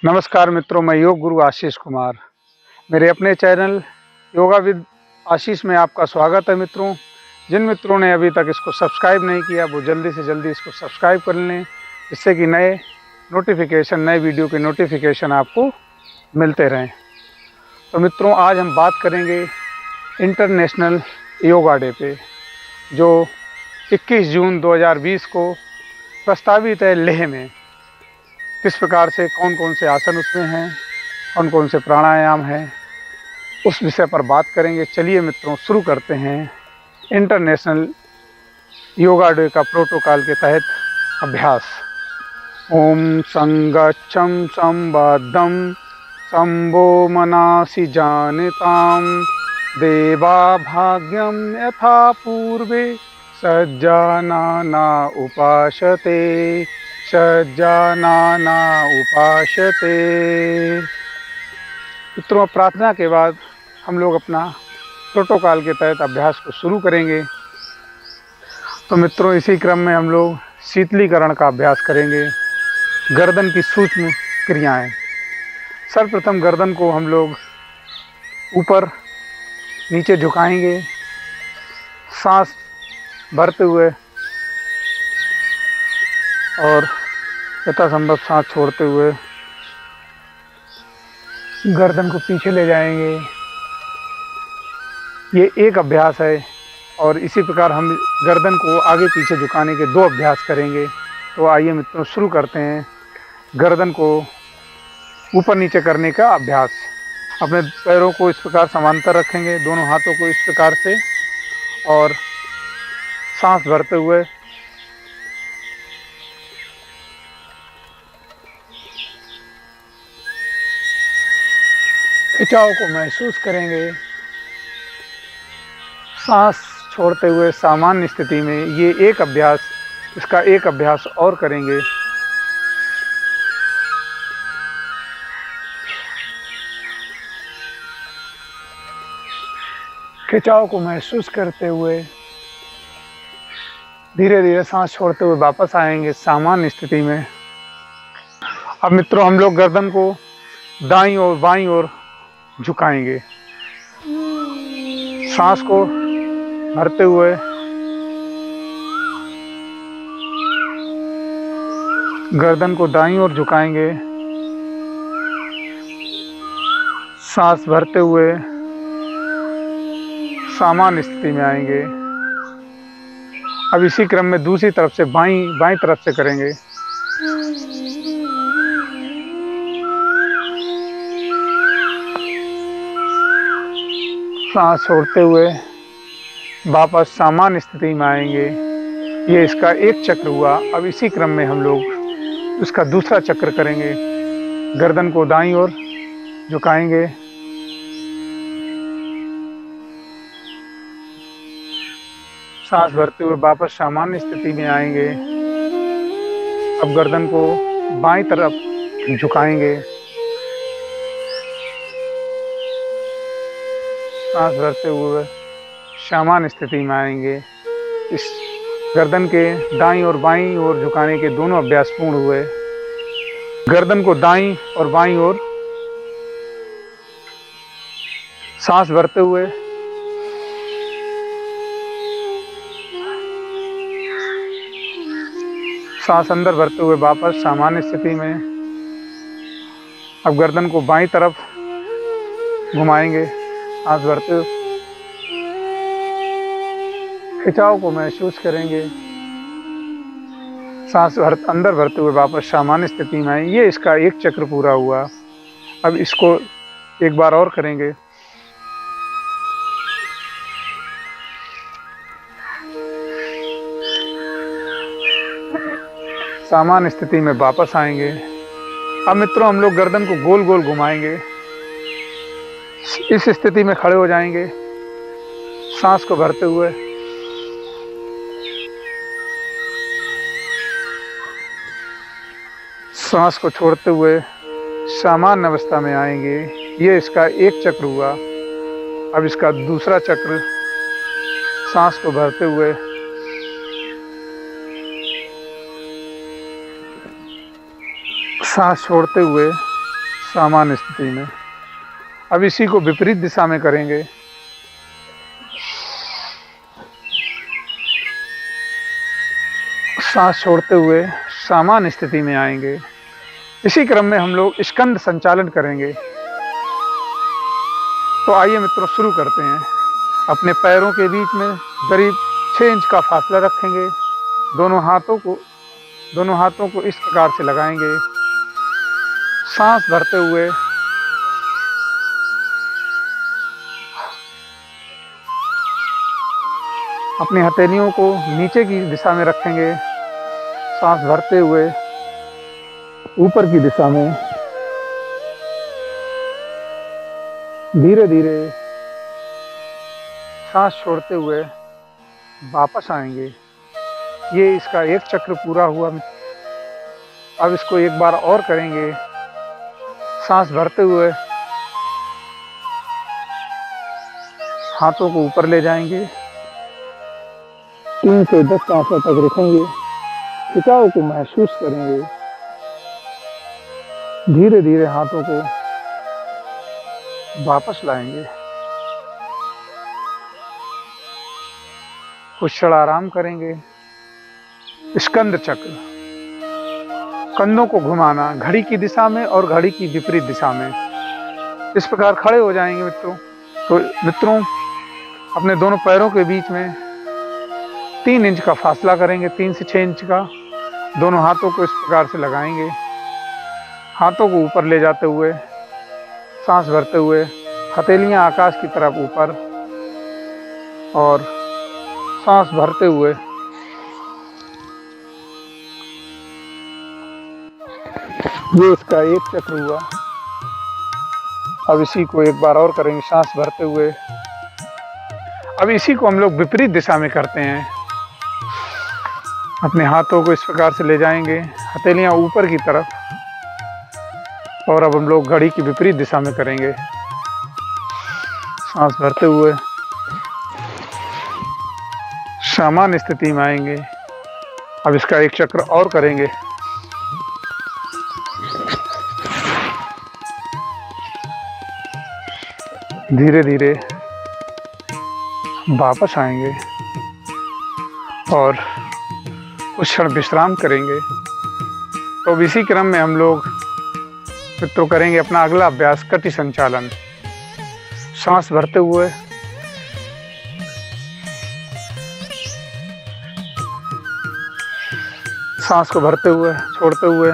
नमस्कार मित्रों, मैं योग गुरु आशीष कुमार। मेरे अपने चैनल योगा विद आशीष में आपका स्वागत है। मित्रों, जिन मित्रों ने अभी तक इसको सब्सक्राइब नहीं किया वो जल्दी से जल्दी इसको सब्सक्राइब कर लें, जिससे कि नए वीडियो के नोटिफिकेशन आपको मिलते रहें। तो मित्रों, आज हम बात करेंगे इंटरनेशनल योगा डे पे, जो 21 जून 2020 को प्रस्तावित है लेह में। किस प्रकार से कौन कौन से आसन उसमें हैं, कौन कौन से प्राणायाम हैं, उस विषय पर बात करेंगे। चलिए मित्रों, शुरू करते हैं इंटरनेशनल योगा डे का प्रोटोकॉल के तहत अभ्यास। ओम संगच्छं संबद्धं शंभो मनासि जानितां देवा भाग्यं यथा पूर्वे सज्जानाना उपासते सज्जानाना उपासते। मित्रों, प्रार्थना के बाद हम लोग अपना प्रोटोकॉल के तहत अभ्यास को शुरू करेंगे। तो मित्रों, इसी क्रम में हम लोग शीतलीकरण का अभ्यास करेंगे। गर्दन की सूक्ष्म क्रियाएं। सर्वप्रथम गर्दन को हम लोग ऊपर नीचे झुकाएंगे, सांस भरते हुए और यथासंभव सांस छोड़ते हुए गर्दन को पीछे ले जाएंगे। ये एक अभ्यास है और इसी प्रकार हम गर्दन को आगे पीछे झुकाने के 2 अभ्यास करेंगे। तो आइए मित्रों, शुरू करते हैं गर्दन को ऊपर नीचे करने का अभ्यास। अपने पैरों को इस प्रकार समांतर रखेंगे, दोनों हाथों को इस प्रकार से, और सांस भरते हुए खिंचाव को महसूस करेंगे। सांस छोड़ते हुए सामान्य स्थिति में ये एक अभ्यास, इसका एक अभ्यास और करेंगे। खिंचाव को महसूस करते हुए धीरे धीरे सांस छोड़ते हुए वापस आएंगे सामान्य स्थिति में। अब मित्रों, हम लोग गर्दन को दाईं और बाईं ओर झुकाएंगे। सांस को भरते हुए गर्दन को दाईं ओर झुकाएंगे, सांस भरते हुए सामान्य स्थिति में आएंगे। अब इसी क्रम में दूसरी तरफ से बाईं तरफ से करेंगे। सांस छोड़ते हुए वापस सामान्य स्थिति में आएंगे। ये इसका एक चक्र हुआ। अब इसी क्रम में हम लोग इसका दूसरा चक्र करेंगे। गर्दन को दाईं ओर झुकाएंगे, सांस भरते हुए वापस सामान्य स्थिति में आएंगे। अब गर्दन को बाईं तरफ झुकाएंगे, सांस भरते हुए सामान्य स्थिति में आएंगे। इस गर्दन के दाईं और बाईं ओर झुकाने के दोनों अभ्यास पूर्ण हुए। गर्दन को दाईं और बाईं ओर सांस भरते हुए सांस अंदर भरते हुए वापस सामान्य स्थिति में। अब गर्दन को बाईं तरफ घुमाएंगे, सांस भरते हुए खिंचाव को महसूस करेंगे। सांस अंदर भरते हुए वापस सामान्य स्थिति में आए। ये इसका एक चक्र पूरा हुआ। अब इसको एक बार और करेंगे। सामान्य स्थिति में वापस आएंगे। अब मित्रों, हम लोग गर्दन को गोल गोल घुमाएंगे। इस स्थिति में खड़े हो जाएंगे, सांस को भरते हुए सांस को छोड़ते हुए सामान्य अवस्था में आएंगे। ये इसका एक चक्र हुआ। अब इसका दूसरा चक्र, सांस को भरते हुए सांस छोड़ते हुए सामान्य स्थिति में। अब इसी को विपरीत दिशा में करेंगे। सांस छोड़ते हुए सामान्य स्थिति में आएंगे। इसी क्रम में हम लोग स्कंद संचालन करेंगे। तो आइए मित्रों, शुरू करते हैं। अपने पैरों के बीच में करीब 6 इंच का फासला रखेंगे। दोनों हाथों को इस प्रकार से लगाएंगे। सांस भरते हुए अपनी हथेलियों को नीचे की दिशा में रखेंगे। सांस भरते हुए ऊपर की दिशा में धीरे धीरे सांस छोड़ते हुए वापस आएंगे। ये इसका एक चक्र पूरा हुआ। अब इसको एक बार और करेंगे। सांस भरते हुए हाथों को ऊपर ले जाएंगे। 3 से 10 सांसों तक रुकेंगे। खिंचाव को महसूस करेंगे। धीरे धीरे हाथों को वापस लाएंगे। कुछ क्षण आराम करेंगे। स्कंद चक्र, कंधों को घुमाना घड़ी की दिशा में और घड़ी की विपरीत दिशा में। इस प्रकार खड़े हो जाएंगे मित्रों। तो मित्रों, अपने दोनों पैरों के बीच में 3 इंच का फासला करेंगे, 3 से 6 इंच का। दोनों हाथों को इस प्रकार से लगाएंगे। हाथों को ऊपर ले जाते हुए सांस भरते हुए हथेलियां आकाश की तरफ ऊपर, और सांस भरते हुए ये इसका एक चक्र हुआ। अब इसी को एक बार और करेंगे। सांस भरते हुए अब इसी को हम लोग विपरीत दिशा में करते हैं। अपने हाथों को इस प्रकार से ले जाएंगे, हथेलियां ऊपर की तरफ, और अब हम लोग घड़ी की विपरीत दिशा में करेंगे। सांस भरते हुए सामान्य स्थिति में आएंगे। अब इसका एक चक्र और करेंगे। धीरे धीरे वापस आएंगे और कुछ क्षण विश्राम करेंगे। तो इसी क्रम में हम लोग मित्रों करेंगे अपना अगला अभ्यास, कटि संचालन। सांस भरते हुए सांस को भरते हुए छोड़ते हुए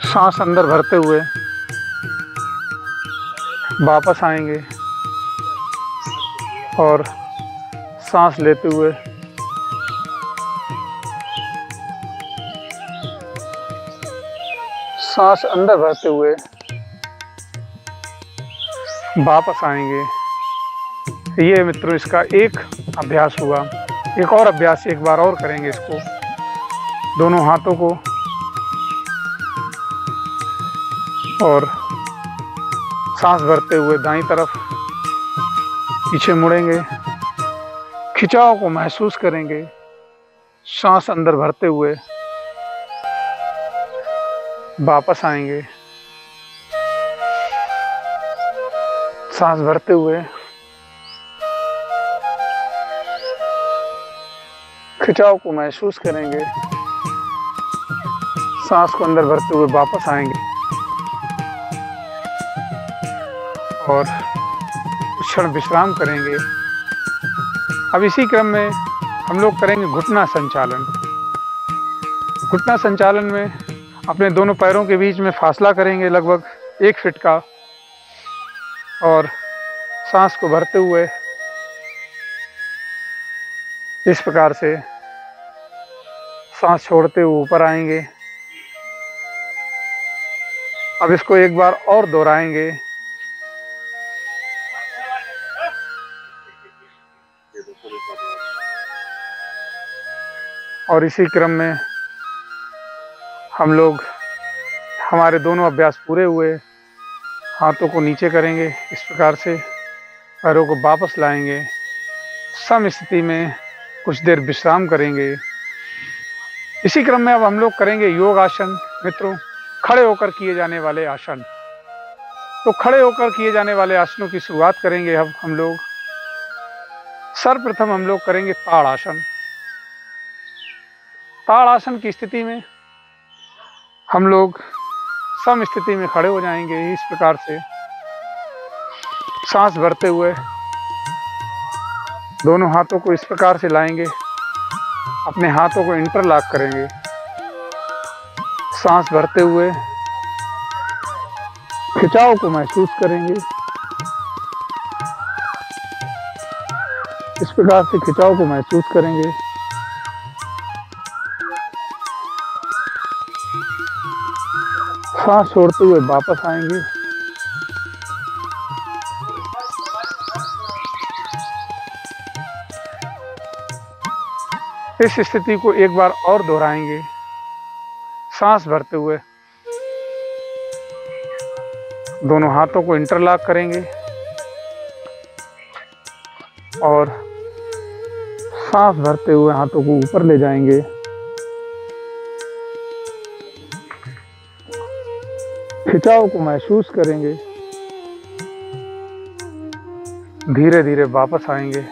सांस अंदर भरते हुए वापस आएंगे और सांस लेते हुए सांस अंदर भरते हुए वापस आएंगे। ये मित्रों इसका एक अभ्यास हुआ। एक और अभ्यास एक बार और करेंगे। इसको दोनों हाथों को और सांस भरते हुए दाईं तरफ पीछे मुड़ेंगे। खिंचाव को महसूस करेंगे। सांस अंदर भरते हुए वापस आएंगे। सांस भरते हुए खिंचाव को महसूस करेंगे। सांस को अंदर भरते हुए वापस आएंगे और कुछ क्षण विश्राम करेंगे। अब इसी क्रम में हम लोग करेंगे घुटना संचालन। घुटना संचालन में अपने दोनों पैरों के बीच में फासला करेंगे लगभग 1 फीट का, और सांस को भरते हुए इस प्रकार से सांस छोड़ते हुए ऊपर आएंगे। अब इसको एक बार और दोहराएंगे। और इसी क्रम में हम लोग हमारे दोनों अभ्यास पूरे हुए। हाथों को नीचे करेंगे इस प्रकार से, पैरों को वापस लाएंगे। सम स्थिति में कुछ देर विश्राम करेंगे। इसी क्रम में अब हम लोग करेंगे योग आसन मित्रों, खड़े होकर किए जाने वाले आसन। तो खड़े होकर किए जाने वाले आसनों की शुरुआत करेंगे अब हम लोग। सर्वप्रथम हम लोग करेंगे ताड़ आसन। ताड़ आसन की स्थिति में हम लोग सम स्थिति में खड़े हो जाएंगे। इस प्रकार से सांस भरते हुए दोनों हाथों को इस प्रकार से लाएंगे, अपने हाथों को इंटरलॉक करेंगे, सांस भरते हुए खिंचाव को महसूस करेंगे। इस प्रकार से खिंचाव को महसूस करेंगे। सांस छोड़ते हुए वापस आएंगे। इस स्थिति को एक बार और दोहराएंगे। सांस भरते हुए दोनों हाथों को इंटरलॉक करेंगे और सांस भरते हुए हाथों को ऊपर ले जाएंगे। खिंचाव को महसूस करेंगे। धीरे धीरे वापस आएंगे।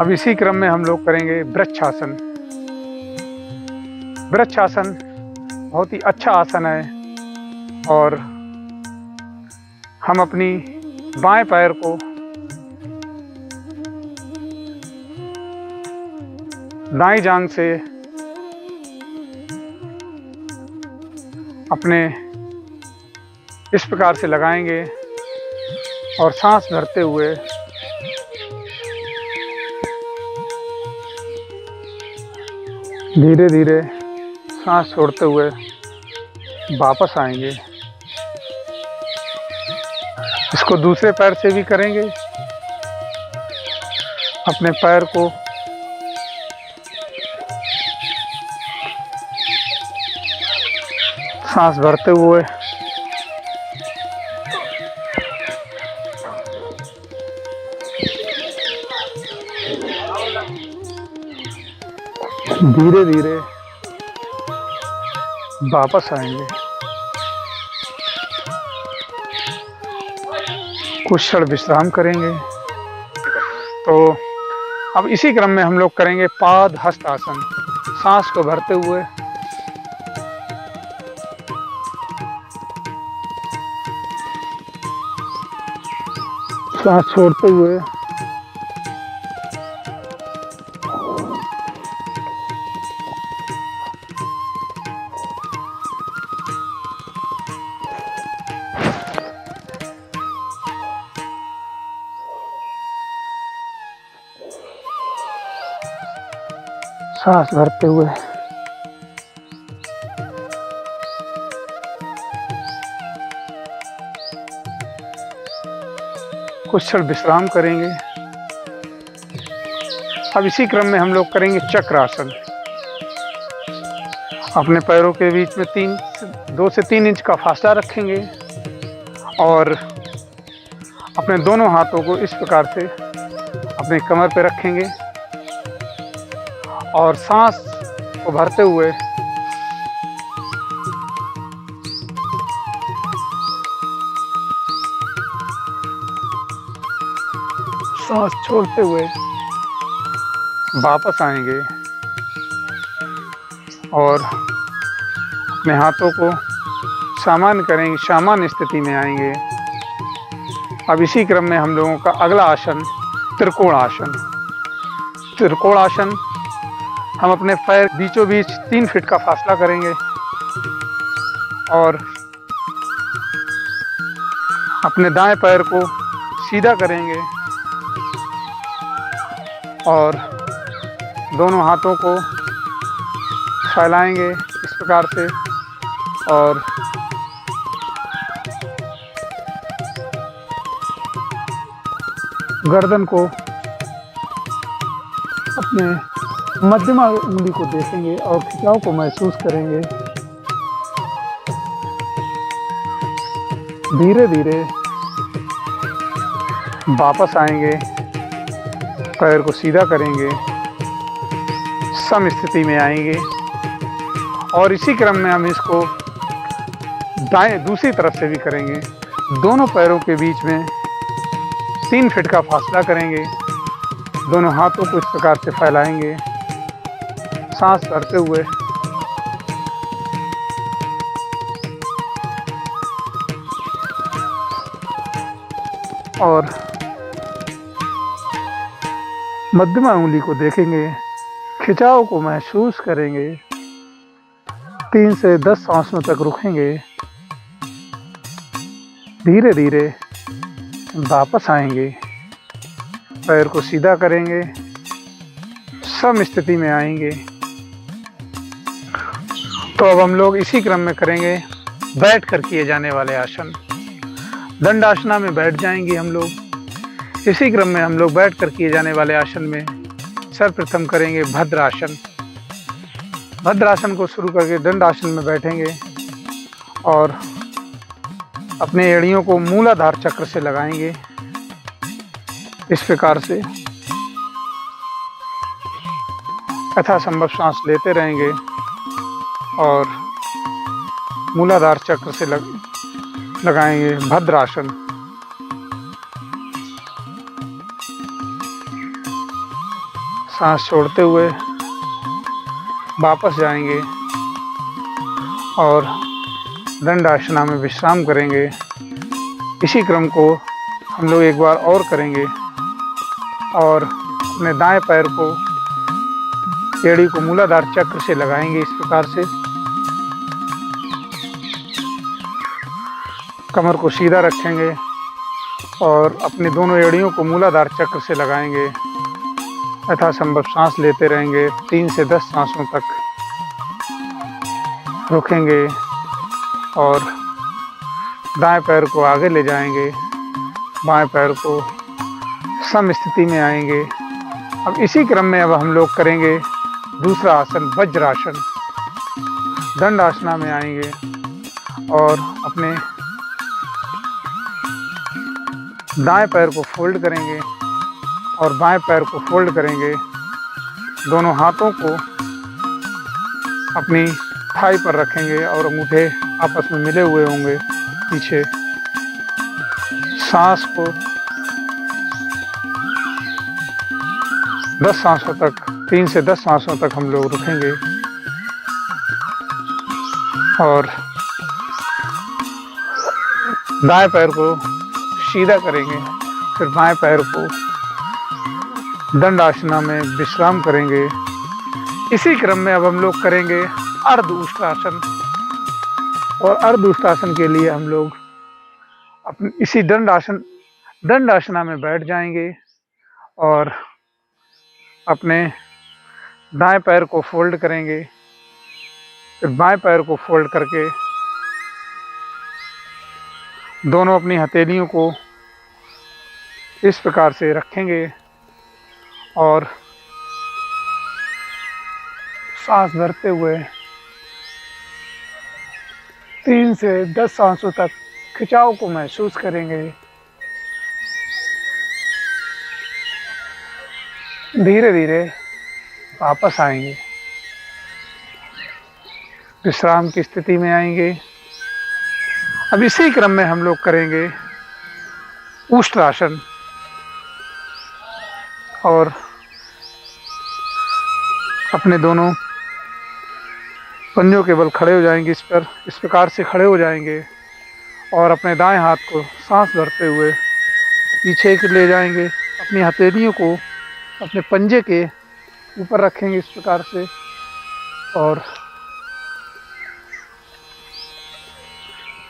अब इसी क्रम में हम लोग करेंगे वृक्षासन। वृक्षासन बहुत ही अच्छा आसन है और हम अपनी बाएं पैर को दाईं जांघ से अपने इस प्रकार से लगाएंगे और सांस भरते हुए धीरे धीरे सांस छोड़ते हुए वापस आएंगे। इसको दूसरे पैर से भी करेंगे। अपने पैर को सांस भरते हुए धीरे धीरे वापस आएंगे। कुछ क्षण विश्राम करेंगे। तो अब इसी क्रम में हम लोग करेंगे पाद हस्त आसन। सांस को भरते हुए सांस छोड़ते हुए सांस भरते हुए कुछ क्षण विश्राम करेंगे। अब इसी क्रम में हम लोग करेंगे चक्रासन। अपने पैरों के बीच में 2 से 3 इंच का फासला रखेंगे और अपने दोनों हाथों को इस प्रकार से अपने कमर पे रखेंगे और सांस को भरते हुए सांस छोड़ते हुए वापस आएंगे और अपने हाथों को सामान्य करेंगे, सामान्य स्थिति में आएंगे। अब इसी क्रम में हम लोगों का अगला आसन त्रिकोण आसन। त्रिकोण आसन हम अपने पैर बीचों बीच 3 फीट का फासला करेंगे और अपने दाएं पैर को सीधा करेंगे और दोनों हाथों को फैलाएंगे इस प्रकार से और गर्दन को अपने मध्यमा उंगली को देखेंगे और खिंचाव को महसूस करेंगे। धीरे धीरे वापस आएंगे पैर को सीधा करेंगे, सम स्थिति में आएंगे और इसी क्रम में हम इसको दाएं दूसरी तरफ से भी करेंगे। दोनों पैरों के बीच में 3 फीट का फासला करेंगे। दोनों हाथों को इस प्रकार से फैलाएंगे, सांस भरते हुए और मध्यमा उंगली को देखेंगे, खिंचाव को महसूस करेंगे। 3 से 10 सांसों तक रुकेंगे। धीरे धीरे वापस आएंगे, पैर को सीधा करेंगे, सम स्थिति में आएंगे। तो अब हम लोग इसी क्रम में करेंगे बैठ कर किए जाने वाले आसन। दंडासना में बैठ जाएंगे हम लोग। इसी क्रम में हम लोग बैठ कर किए जाने वाले आसन में सर्वप्रथम करेंगे भद्रासन। भद्रासन को शुरू करके दंडासन में बैठेंगे और अपने एड़ियों को मूलाधार चक्र से लगाएंगे इस प्रकार से। यथासंभव सांस लेते रहेंगे और मूलाधार चक्र से लगाएंगे भद्रासन। सांस छोड़ते हुए वापस जाएंगे और दंडासना में विश्राम करेंगे। इसी क्रम को हम लोग एक बार और करेंगे और अपने दाएं पैर को एड़ी को मूलाधार चक्र से लगाएंगे इस प्रकार से। कमर को सीधा रखेंगे और अपनी दोनों एड़ियों को मूलाधार चक्र से लगाएंगे। यथासंभव सांस लेते रहेंगे। 3 से 10 सांसों तक रुकेंगे और दाएं पैर को आगे ले जाएंगे, बाएं पैर को सम स्थिति में आएंगे। अब इसी क्रम में अब हम लोग करेंगे दूसरा आसन वज्रासन। दंडासना में आएंगे और अपने दाएं पैर को फोल्ड करेंगे और बाएं पैर को फोल्ड करेंगे। दोनों हाथों को अपनी थाई पर रखेंगे और अंगूठे आपस में मिले हुए होंगे पीछे। सांस को 10 सांसों तक, 3 से 10 सांसों तक हम लोग रुकेंगे और दाएं पैर को सीधा करेंगे। फिर बाएं पैर को दंडासना में विश्राम करेंगे। इसी क्रम में अब हम लोग करेंगे अर्ध उष्ट्रासन। और अर्ध उष्ट्रासन के लिए हम लोग अपने इसी दंडासना में बैठ जाएंगे और अपने दाएं पैर को फोल्ड करेंगे। फिर बाएं पैर को फोल्ड करके दोनों अपनी हथेलियों को इस प्रकार से रखेंगे और सांस भरते हुए 3 से 10 सांसों तक खिंचाव को महसूस करेंगे। धीरे धीरे वापस आएंगे, विश्राम की स्थिति में आएंगे। अब इसी क्रम में हम लोग करेंगे उष्ट्रासन और अपने दोनों पंजों के बल खड़े हो जाएंगे। इस प्रकार से खड़े हो जाएंगे और अपने दाएं हाथ को सांस भरते हुए पीछे ले जाएंगे। अपनी हथेलियों को अपने पंजे के ऊपर रखेंगे इस प्रकार से और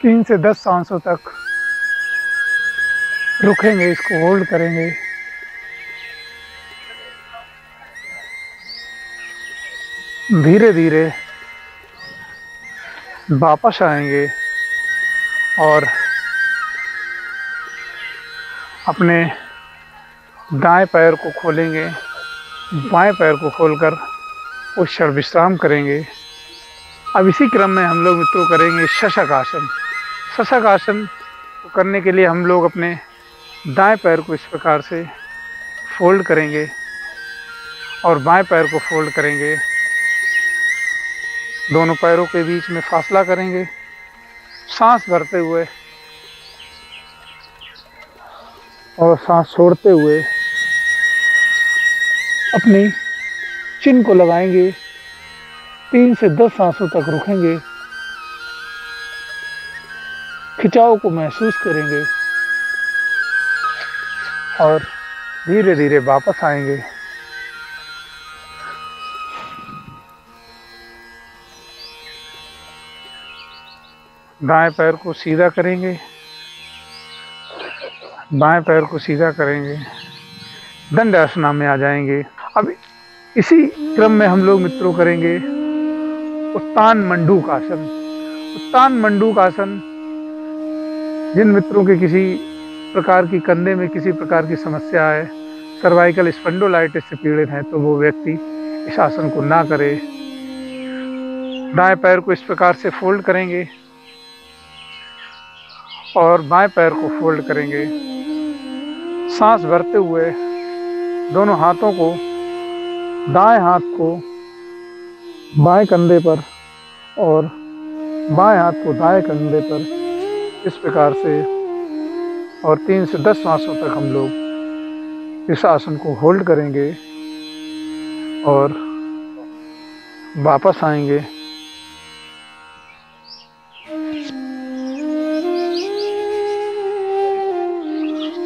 3 से 10 सांसों तक रुकेंगे, इसको होल्ड करेंगे। धीरे धीरे वापस आएंगे और अपने दाएं पैर को खोलेंगे, बाएं पैर को खोलकर कुछ क्षण विश्राम करेंगे। अब इसी क्रम में हम लोग मित्रों करेंगे शशक आसन। शशक आसन को करने के लिए हम लोग अपने दाएं पैर को इस प्रकार से फोल्ड करेंगे और बाएं पैर को फोल्ड करेंगे। दोनों पैरों के बीच में फासला करेंगे। सांस भरते हुए और सांस छोड़ते हुए अपनी चिन को लगाएंगे। 3 से 10 सांसों तक रुकेंगे। खिंचाव को महसूस करेंगे और धीरे धीरे वापस आएंगे। दाएं पैर को सीधा करेंगे। बाएं पैर को सीधा करेंगे। दंड आसना में आ जाएंगे। अब इसी क्रम में हम लोग मित्रों करेंगे उत्तान मंडूक आसन। उत्तान मंडूक आसन, जिन मित्रों के किसी प्रकार की कंधे में किसी प्रकार की समस्या है, सर्वाइकल स्पॉन्डिलोलाइटिस से पीड़ित हैं, तो वो व्यक्ति इस आसन को ना करे। दाएं पैर को इस प्रकार से फोल्ड करेंगे और बाएं पैर को फोल्ड करेंगे। सांस भरते हुए दोनों हाथों को, दाएं हाथ को बाएं कंधे पर और बाएं हाथ को दाएं कंधे पर इस प्रकार से और 3 से 10 सांसों तक हम लोग इस आसन को होल्ड करेंगे और वापस आएंगे।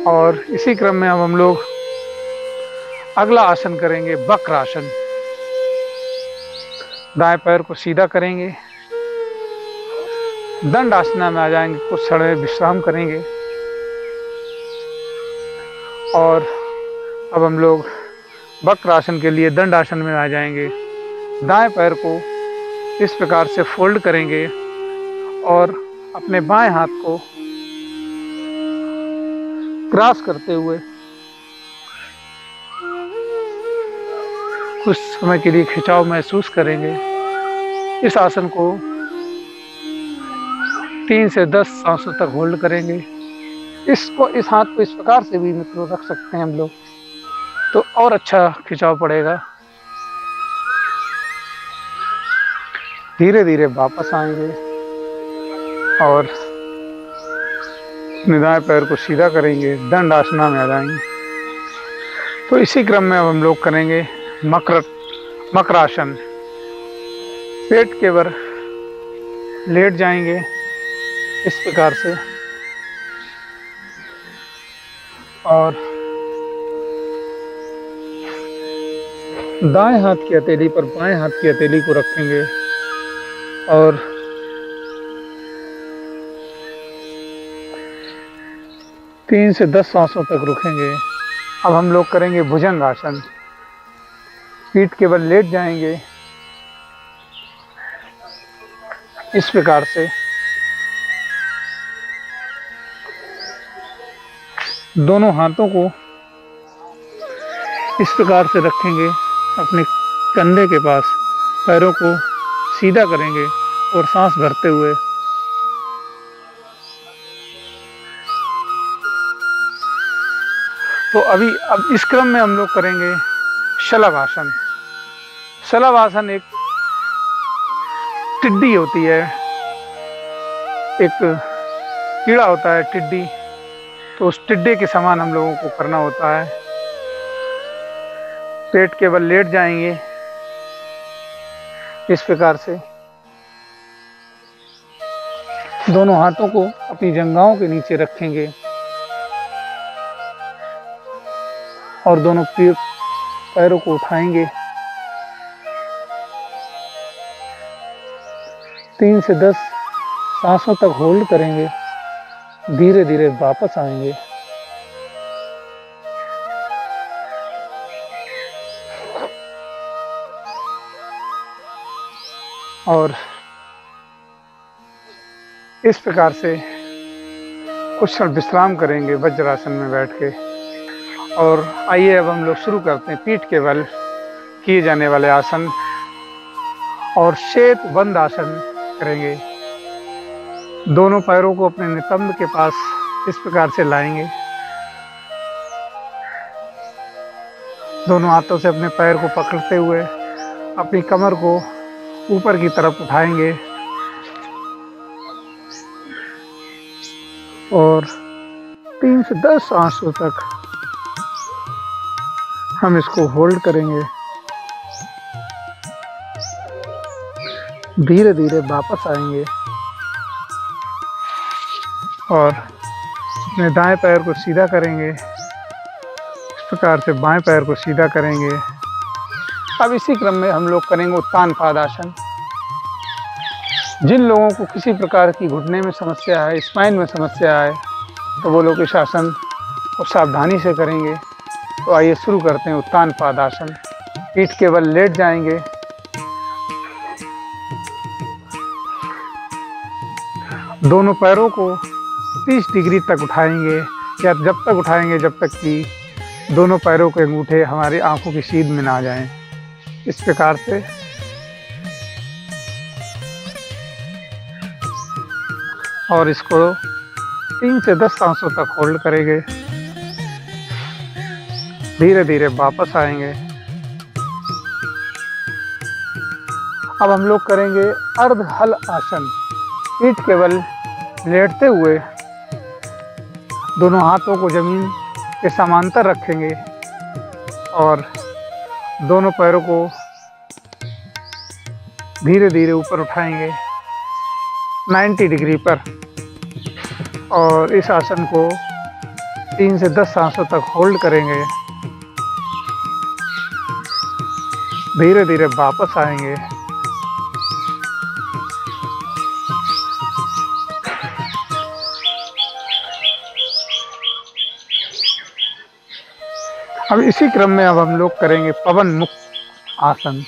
और इसी क्रम में अब हम लोग अगला आसन करेंगे वक्र आसन। दाएं पैर को सीधा करेंगे। दंड आसना में आ जाएंगे। कुछ क्षण विश्राम करेंगे और अब हम लोग वक्र आसन के लिए दंड आसन में आ जाएंगे। दाएं पैर को इस प्रकार से फोल्ड करेंगे और अपने बाएं हाथ को क्रॉस करते हुए कुछ समय के लिए खिंचाव महसूस करेंगे। इस आसन को 3 से 10 सांसों तक होल्ड करेंगे। इस हाथ को इस प्रकार से भी मित्रों रख सकते हैं हम लोग, तो और अच्छा खिंचाव पड़ेगा। धीरे धीरे वापस आएंगे और अपने दाएं पैर को सीधा करेंगे। दंड आसना में आ जाएंगे। तो इसी क्रम में अब हम लोग करेंगे मकरासन। पेट के बल लेट जाएंगे इस प्रकार से और दाएं हाथ की हथेली पर बाएं हाथ की हथेली को रखेंगे और तीन से 10 सांसों तक रुकेंगे। अब हम लोग करेंगे भुजंग आसन। पीठ के बल लेट जाएंगे इस प्रकार से। दोनों हाथों को इस प्रकार से रखेंगे अपने कंधे के पास, पैरों को सीधा करेंगे और सांस भरते हुए तो अब इस क्रम में हम लोग करेंगे शलभ आसन। शलभ आसन एक टिड्डी होती है, एक कीड़ा होता है टिड्डी, तो उस टिड्डे के समान हम लोगों को करना होता है। पेट के बल लेट जाएंगे इस प्रकार से। दोनों हाथों को अपनी जंघाओं के नीचे रखेंगे और दोनों पैरों को उठाएंगे। 3 से 10 सांसों तक होल्ड करेंगे। धीरे धीरे वापस आएंगे। और इस प्रकार से कुछ क्षण विश्राम करेंगे वज्रासन में बैठ के। और आइए अब हम लोग शुरू करते हैं पीठ के बल किए जाने वाले आसन और श्वेत बंद आसन करेंगे। दोनों पैरों को अपने नितंब के पास इस प्रकार से लाएंगे। दोनों हाथों से अपने पैर को पकड़ते हुए अपनी कमर को ऊपर की तरफ उठाएंगे और 3 से 10 सांसों तक हम इसको होल्ड करेंगे। धीरे धीरे वापस आएंगे और अपने दाएं पैर को सीधा करेंगे। इस प्रकार से बाएं पैर को सीधा करेंगे। अब इसी क्रम में हम लोग करेंगे उत्तान पादासन। जिन लोगों को किसी प्रकार की घुटने में समस्या है, स्पाइन में समस्या है, तो वो लोग इस आसन को सावधानी से करेंगे। तो आइए शुरू करते हैं उत्तान पादासन। पीठ के बल लेट जाएंगे। दोनों पैरों को 30 डिग्री तक उठाएंगे, या जब तक उठाएंगे जब तक कि दोनों पैरों के अंगूठे हमारी आंखों की सीध में ना जाएं। इस प्रकार से और इसको 3 से 10 सांसों तक होल्ड करेंगे। धीरे धीरे वापस आएंगे। अब हम लोग करेंगे अर्ध हल आसन। पीठ के बल लेटते हुए दोनों हाथों को जमीन के समांतर रखेंगे और दोनों पैरों को धीरे धीरे ऊपर उठाएंगे 90 डिग्री पर और इस आसन को 3 से 10 सांसों तक होल्ड करेंगे। धीरे धीरे वापस आएंगे। अब इसी क्रम में अब हम लोग करेंगे पवन मुक्त आसन।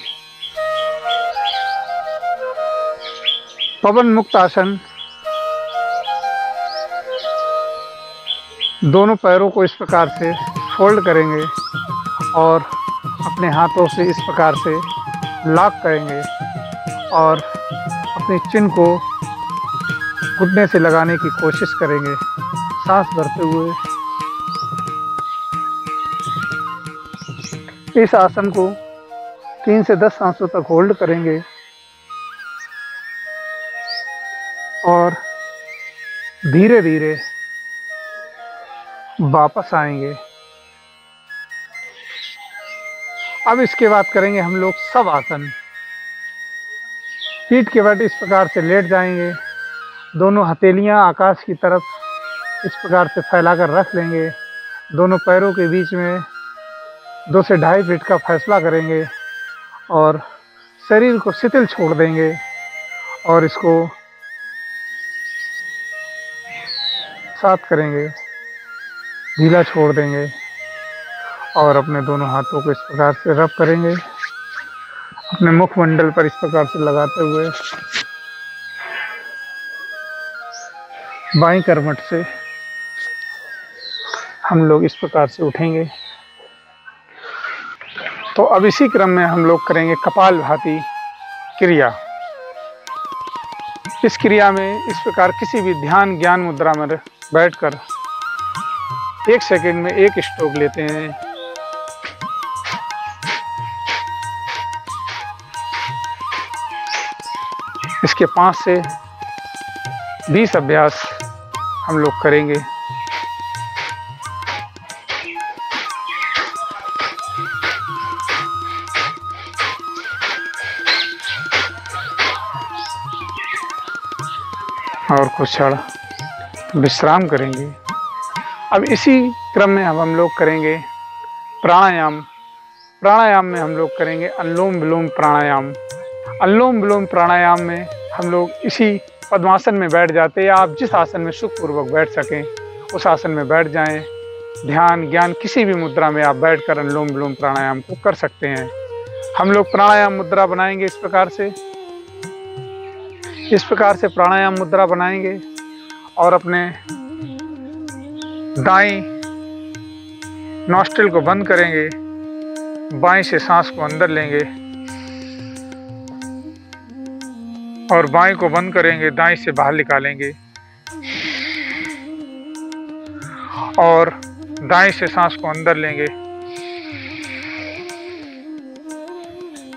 पवन मुक्त आसन दोनों पैरों को इस प्रकार से फोल्ड करेंगे और अपने हाथों से इस प्रकार से लॉक करेंगे और अपनी चिन को घुटने से लगाने की कोशिश करेंगे। सांस भरते हुए इस आसन को 3 से 10 सांसों तक होल्ड करेंगे और धीरे धीरे वापस आएंगे। अब इसके बाद करेंगे हम लोग सब आसन। पीठ के बल इस प्रकार से लेट जाएंगे। दोनों हथेलियां आकाश की तरफ इस प्रकार से फैलाकर रख लेंगे। दोनों पैरों के बीच में 2 से 2.5 फीट का फैसला करेंगे और शरीर को शिथिल छोड़ देंगे और इसको साथ करेंगे, ढीला छोड़ देंगे और अपने दोनों हाथों को इस प्रकार से रब करेंगे। अपने मुखमंडल पर इस प्रकार से लगाते हुए बाईं करवट से हम लोग इस प्रकार से उठेंगे। तो अब इसी क्रम में हम लोग करेंगे कपालभाति क्रिया। इस क्रिया में इस प्रकार किसी भी ध्यान ज्ञान मुद्रा में बैठकर 1 सेकंड में 1 स्ट्रोक लेते हैं। इसके 5 से 20 अभ्यास हम लोग करेंगे। और कुछ क्षण विश्राम करेंगे। अब इसी क्रम में हम लोग करेंगे प्राणायाम। प्राणायाम में हम लोग करेंगे अनुलोम विलोम प्राणायाम। अनुलोम विलोम प्राणायाम में हम लोग इसी पद्मासन में बैठ जाते हैं, या आप जिस आसन में सुखपूर्वक बैठ सकें उस आसन में बैठ जाएं। ध्यान ज्ञान किसी भी मुद्रा में आप बैठकर अनुलोम विलोम प्राणायाम को कर सकते हैं। हम लोग प्राणायाम मुद्रा बनाएंगे इस प्रकार से प्राणायाम मुद्रा बनाएंगे और अपने दाईं नॉस्ट्रिल को बंद करेंगे, बाईं से सांस को अंदर लेंगे और बाईं को बंद करेंगे, दाईं से बाहर निकालेंगे और दाईं से सांस को अंदर लेंगे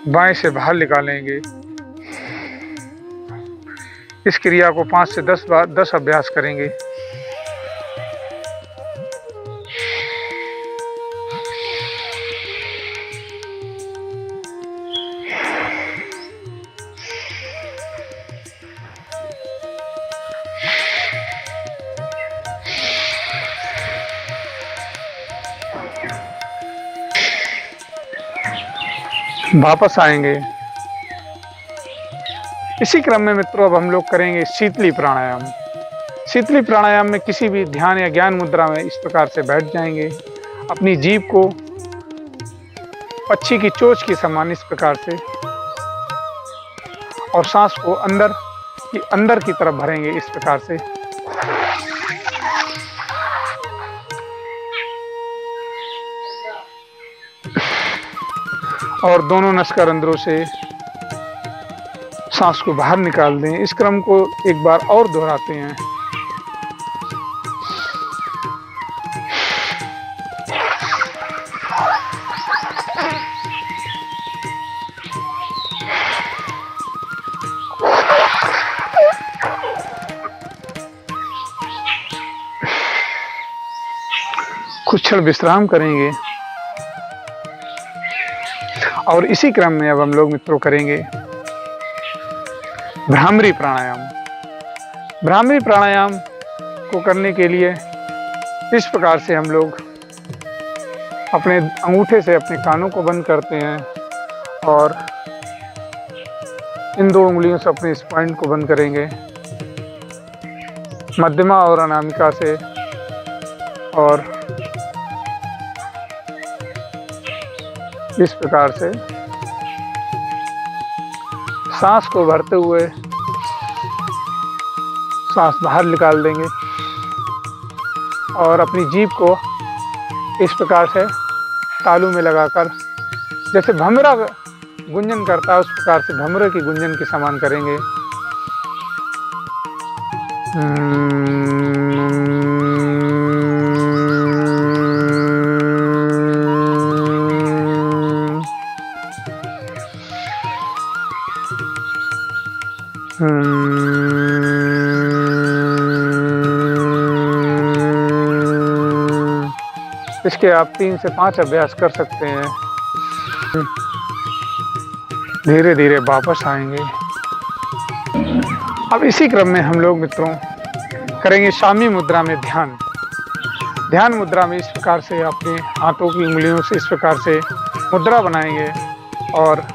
बाएं से बाहर निकालेंगे। इस क्रिया को 5 से 10 अभ्यास करेंगे। वापस आएंगे। इसी क्रम में मित्रों अब हम लोग करेंगे शीतली प्राणायाम। शीतली प्राणायाम में किसी भी ध्यान या ज्ञान मुद्रा में इस प्रकार से बैठ जाएंगे। अपनी जीभ को पक्षी की चोंच के समान इस प्रकार से, और सांस को अंदर की तरफ भरेंगे इस प्रकार से। और दोनों नसकरंध्रों से सांस को बाहर निकाल दें। इस क्रम को एक बार और दोहराते हैं। कुछ क्षण विश्राम करेंगे और इसी क्रम में अब हम लोग मित्रों करेंगे भ्रामरी प्राणायाम। भ्रामरी प्राणायाम को करने के लिए इस प्रकार से हम लोग अपने अंगूठे से अपने कानों को बंद करते हैं और इन 2 उंगलियों से अपने स्पाइन को बंद करेंगे, मध्यमा और अनामिका से, और इस प्रकार से सांस को भरते हुए सांस बाहर निकाल देंगे और अपनी जीभ को इस प्रकार से तालू में लगाकर जैसे भमरा गुंजन करता है उस प्रकार से भमरे की गुंजन के समान करेंगे। इसके आप 3 से 5 अभ्यास कर सकते हैं। धीरे धीरे वापस आएंगे। अब इसी क्रम में हम लोग मित्रों करेंगे शामी मुद्रा में ध्यान। ध्यान मुद्रा में इस प्रकार से अपने हाथों की उंगलियों से इस प्रकार से मुद्रा बनाएंगे और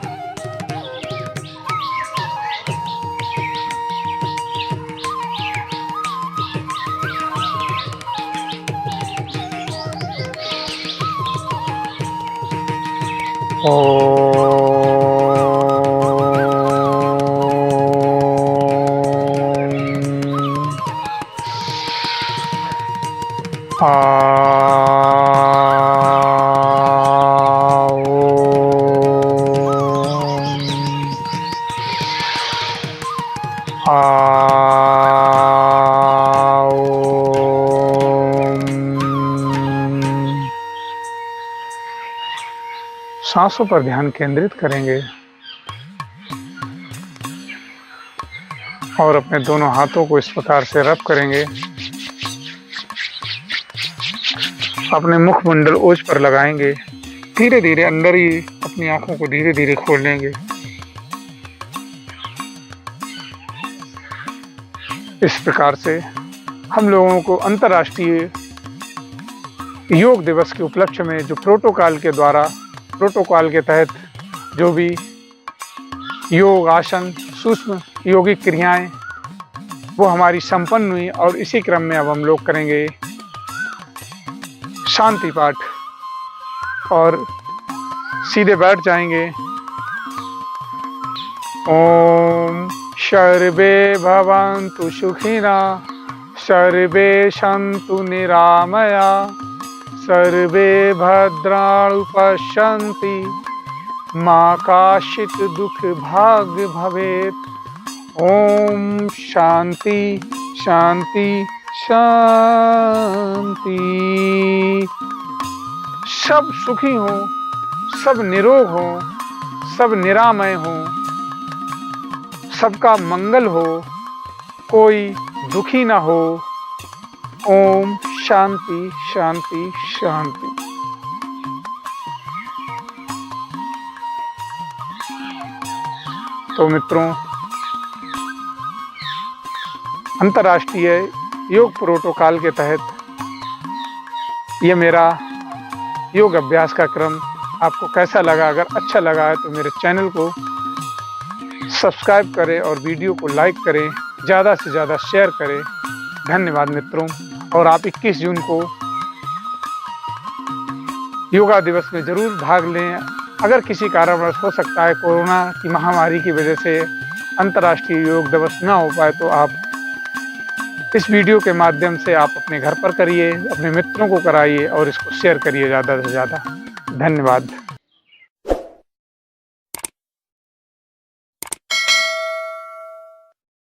सांसों पर ध्यान केंद्रित करेंगे और अपने दोनों हाथों को इस प्रकार से रब करेंगे। अपने मुखमंडल ओज पर लगाएंगे। धीरे धीरे अंदर ही अपनी आंखों को धीरे धीरे खोल लेंगे। इस प्रकार से हम लोगों को अंतर्राष्ट्रीय योग दिवस के उपलक्ष्य में जो प्रोटोकॉल के तहत जो भी योग आसन सूक्ष्म योगिक क्रियाएं वो हमारी संपन्न हुई। और इसी क्रम में अब हम लोग करेंगे शांति पाठ और सीधे बैठ जाएंगे। ओम सर्वे भवन्तु सुखिनः सर्वे सन्तु निरामया सर्वे भद्राणि पश्यन्ति मा काचित् दुःख भाग भवेत्। ओम शांति शांति शांति। सब सुखी हो, सब निरोग हो, सब निरामय हो, सबका मंगल हो, कोई दुखी ना हो। ओम शांति शांति शांति। तो मित्रों, अंतर्राष्ट्रीय योग प्रोटोकॉल के तहत ये मेरा योग अभ्यास का क्रम आपको कैसा लगा? अगर अच्छा लगा है तो मेरे चैनल को सब्सक्राइब करें और वीडियो को लाइक करें, ज़्यादा से ज़्यादा शेयर करें। धन्यवाद मित्रों। और आप 21 जून को योगा दिवस में ज़रूर भाग लें। अगर किसी कारणवश हो सकता है कोरोना की महामारी की वजह से अंतर्राष्ट्रीय योग दिवस ना हो पाए, तो आप इस वीडियो के माध्यम से आप अपने घर पर करिए, अपने मित्रों को कराइए और इसको शेयर करिए ज़्यादा से ज़्यादा। धन्यवाद।